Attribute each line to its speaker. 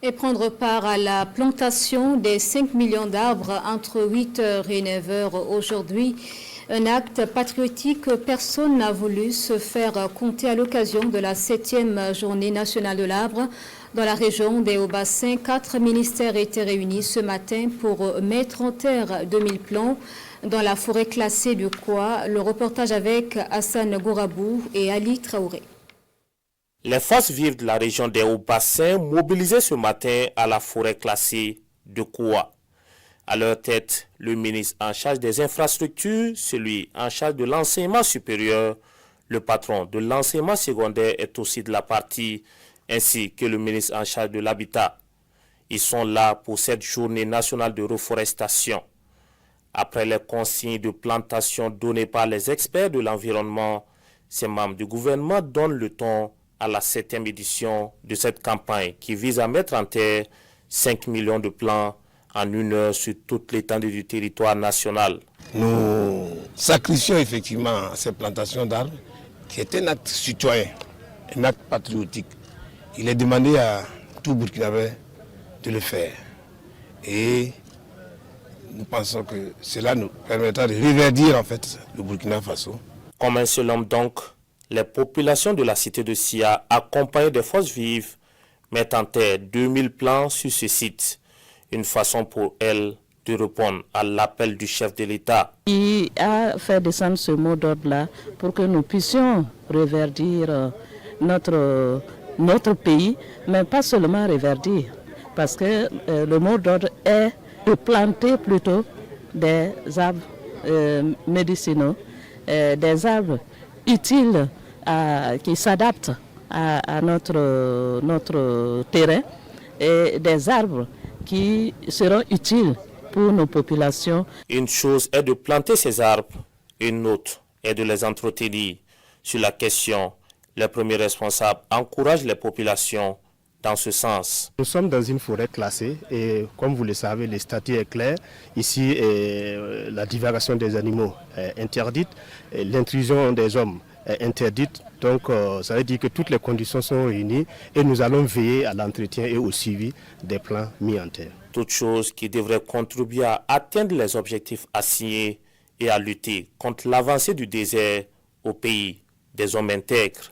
Speaker 1: Et prendre part à la plantation des 5 millions d'arbres entre 8 h et 9 h aujourd'hui. Un acte patriotique que personne n'a voulu se faire compter à l'occasion de la 7e journée nationale de l'arbre. Dans la région des Hauts-Bassins, 4 ministères étaient réunis ce matin pour mettre en terre 2000 plants dans la forêt classée du Koua. Le reportage avec Hassan Gourabou et Ali Traoré.
Speaker 2: Les forces vives de la région des Hauts-Bassins mobilisées ce matin à la forêt classée de Koua. À leur tête, le ministre en charge des infrastructures, celui en charge de l'enseignement supérieur, le patron de l'enseignement secondaire est aussi de la partie, ainsi que le ministre en charge de l'habitat. Ils sont là pour cette journée nationale de reforestation. Après les consignes de plantation données par les experts de l'environnement, ces membres du gouvernement donnent le ton à la 7e édition de cette campagne qui vise à mettre en terre 5 millions de plants en 1 heure sur toute l'étendue du territoire national.
Speaker 3: Nous sacrifions effectivement ces plantations d'arbres qui est un acte citoyen, un acte patriotique. Il est demandé à tout Burkinabé de le faire. Et nous pensons que cela nous permettra de reverdir en fait le Burkina Faso.
Speaker 2: Comme un seul homme donc, les populations de la cité de Sia, accompagnées des forces vives, mettent en terre 2000 plants sur ce site. Une façon pour elles de répondre à l'appel du chef de l'État.
Speaker 4: Il a fait descendre ce mot d'ordre-là pour que nous puissions reverdir notre pays, mais pas seulement reverdir, parce que le mot d'ordre est de planter plutôt des arbres médicinaux, des arbres utiles qui s'adaptent à notre terrain et des arbres qui seront utiles pour nos populations.
Speaker 2: Une chose est de planter ces arbres, une autre est de les entretenir. Sur la question, les premiers responsables encouragent les populations dans ce sens.
Speaker 5: Nous sommes dans une forêt classée et comme vous le savez, le statut est clair. Ici, la divagation des animaux est interdite, l'intrusion des hommes est interdite. Donc ça veut dire que toutes les conditions sont réunies et nous allons veiller à l'entretien et au suivi des plants mis en terre.
Speaker 2: Toute chose qui devrait contribuer à atteindre les objectifs assignés et à lutter contre l'avancée du désert au pays des hommes intègres.